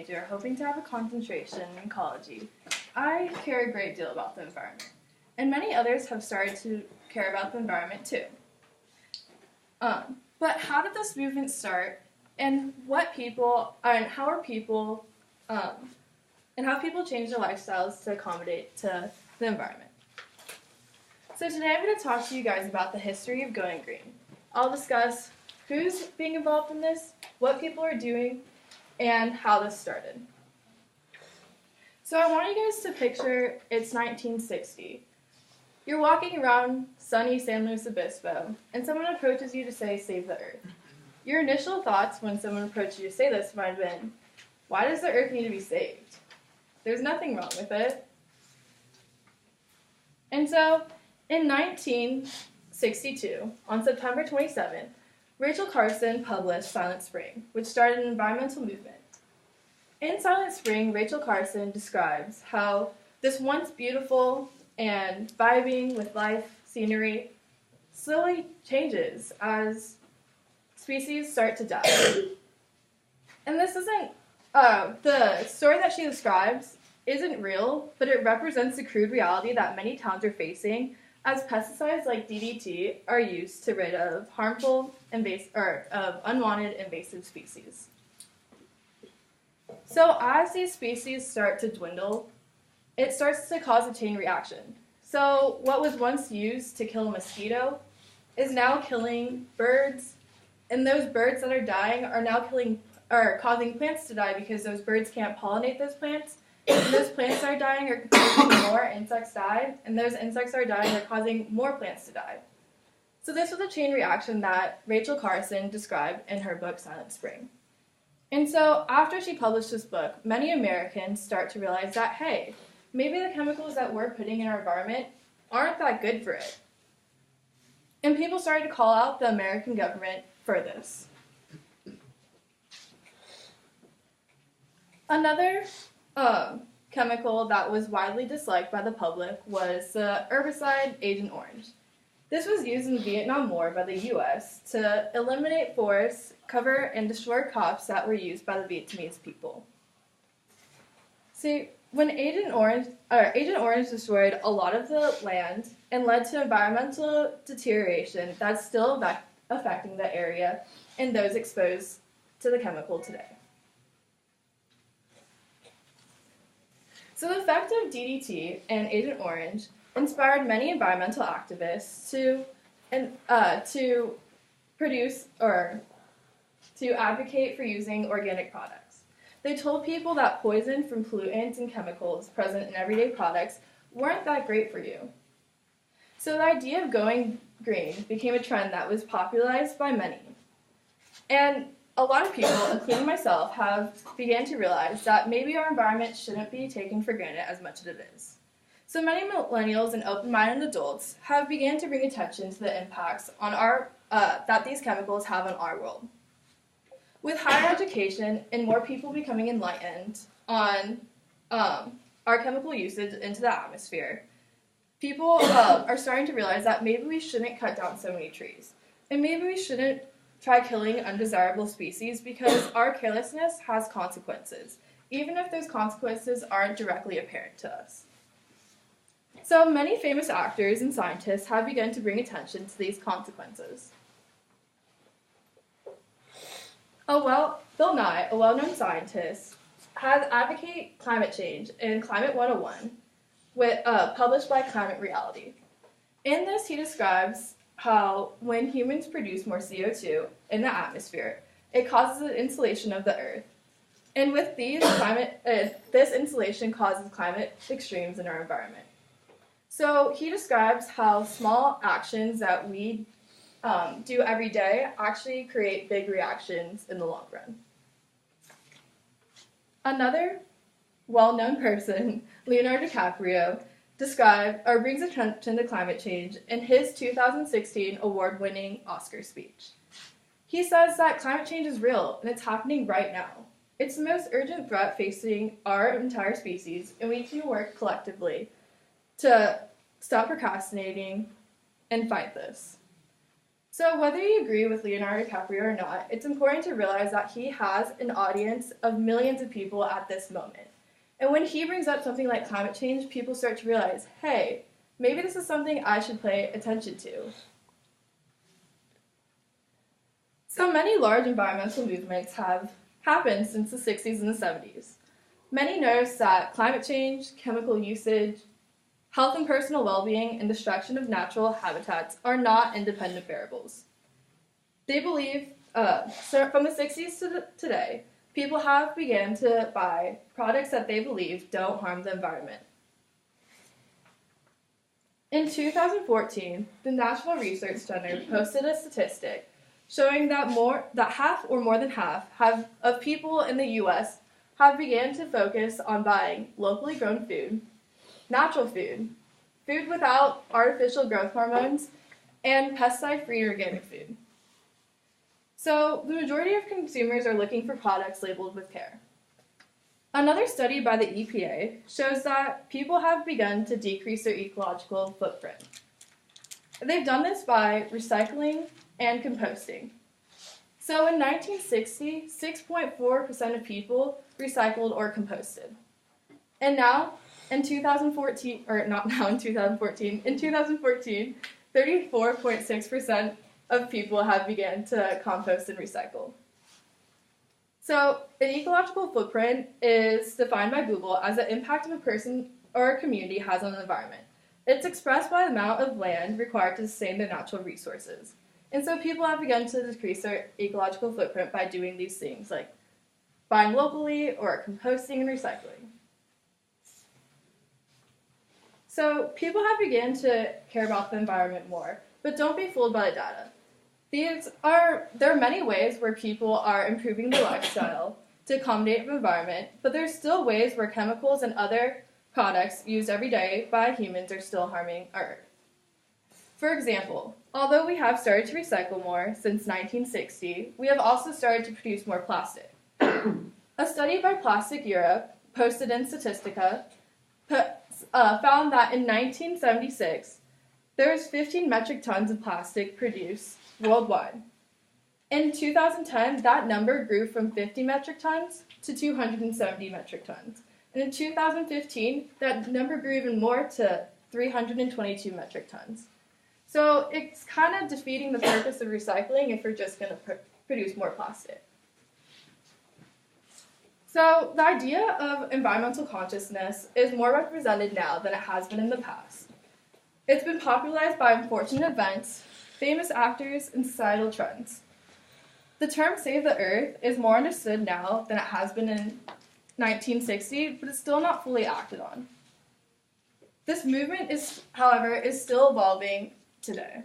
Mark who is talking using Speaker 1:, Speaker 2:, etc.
Speaker 1: major hoping to have a concentration in ecology, I care a great deal about the environment, and many others have started to care about the environment too. But how did this movement start, and how people change their lifestyles to accommodate to the environment? So today I'm going to talk to you guys about the history of going green. I'll discuss who's being involved in this, what people are doing, and how this started. So I want you guys to picture it's 1960. You're walking around sunny San Luis Obispo, and someone approaches you to say, "Save the Earth." Your initial thoughts when someone approached you to say this might have been, "Why does the Earth need to be saved? There's nothing wrong with it." And so, in 1962, on September 27th, Rachel Carson published Silent Spring, which started an environmental movement. In Silent Spring, Rachel Carson describes how this once beautiful and vibing with life scenery slowly changes as species start to die. And this isn't, the story that she describes isn't real, but it represents the crude reality that many towns are facing as pesticides like DDT are used to rid of harmful unwanted invasive species. So as these species start to dwindle, it starts to cause a chain reaction. So what was once used to kill a mosquito is now killing birds, and those birds that are dying are now causing plants to die because those birds can't pollinate those plants. And those plants are dying are causing more insects die, and those insects are dying are causing more plants to die. So this was a chain reaction that Rachel Carson described in her book Silent Spring. And so after she published this book, many Americans start to realize that, hey, maybe the chemicals that we're putting in our environment aren't that good for it. And people started to call out the American government for this. Another chemical that was widely disliked by the public was the herbicide Agent Orange. This was used in the Vietnam War by the U.S. to eliminate forests, cover, and destroy crops that were used by the Vietnamese people. See, when Agent Orange destroyed a lot of the land and led to environmental deterioration that's still affecting the area and those exposed to the chemical today. So the effect of DDT and Agent Orange inspired many environmental activists to advocate for using organic products. They told people that poison from pollutants and chemicals present in everyday products weren't that great for you. So the idea of going green became a trend that was popularized by many. And a lot of people, including myself, have began to realize that maybe our environment shouldn't be taken for granted as much as it is. So many millennials and open-minded adults have began to bring attention to the impacts on that these chemicals have on our world. With higher education and more people becoming enlightened on our chemical usage into the atmosphere, people are starting to realize that maybe we shouldn't cut down so many trees, and maybe we shouldn't try killing undesirable species because our carelessness has consequences, even if those consequences aren't directly apparent to us. So many famous actors and scientists have begun to bring attention to these consequences. Bill Nye, a well-known scientist, has advocated climate change in Climate 101, published by Climate Reality. In this, he describes how when humans produce more CO2 in the atmosphere, it causes an insulation of the Earth. And with this insulation causes climate extremes in our environment. So he describes how small actions that we do every day actually create big reactions in the long run. Another well-known person, Leonardo DiCaprio, brings attention to climate change in his 2016 award-winning Oscar speech. He says that climate change is real and it's happening right now. It's the most urgent threat facing our entire species, and we need to work collectively to stop procrastinating and fight this. So whether you agree with Leonardo DiCaprio or not, it's important to realize that he has an audience of millions of people at this moment. And when he brings up something like climate change, people start to realize, hey, maybe this is something I should pay attention to. So many large environmental movements have happened since the 60s and the 70s. Many noticed that climate change, chemical usage, health and personal well-being, and destruction of natural habitats are not independent variables. They believe, so from the 60s to today, people have begun to buy products that they believe don't harm the environment. In 2014, the National Research Center posted a statistic showing that half or more than half of people in the U.S. have begun to focus on buying locally grown food, natural food, food without artificial growth hormones, and pesticide-free organic food. So the majority of consumers are looking for products labeled with care. Another study by the EPA shows that people have begun to decrease their ecological footprint. They've done this by recycling and composting. So in 1960, 6.4% of people recycled or composted. And now, in 2014, 34.6% of people have begun to compost and recycle. So, an ecological footprint is defined by Google as the impact of a person or a community has on the environment. It's expressed by the amount of land required to sustain their natural resources. And so people have begun to decrease their ecological footprint by doing these things, like buying locally or composting and recycling. So people have begun to care about the environment more, but don't be fooled by the data. There are many ways where people are improving their lifestyle to accommodate the environment, but there's still ways where chemicals and other products used every day by humans are still harming our Earth. For example, although we have started to recycle more since 1960, we have also started to produce more plastic. A study by Plastic Europe, posted in Statistica, found that in 1976, there was 15 metric tons of plastic produced worldwide. In 2010, that number grew from 50 metric tons to 270 metric tons. And in 2015, that number grew even more to 322 metric tons. So it's kind of defeating the purpose of recycling if we're just going to produce more plastic. So the idea of environmental consciousness is more represented now than it has been in the past. It's been popularized by unfortunate events, famous actors, and societal trends. The term Save the Earth is more understood now than it has been in 1960, but it's still not fully acted on. This movement however, is still evolving today.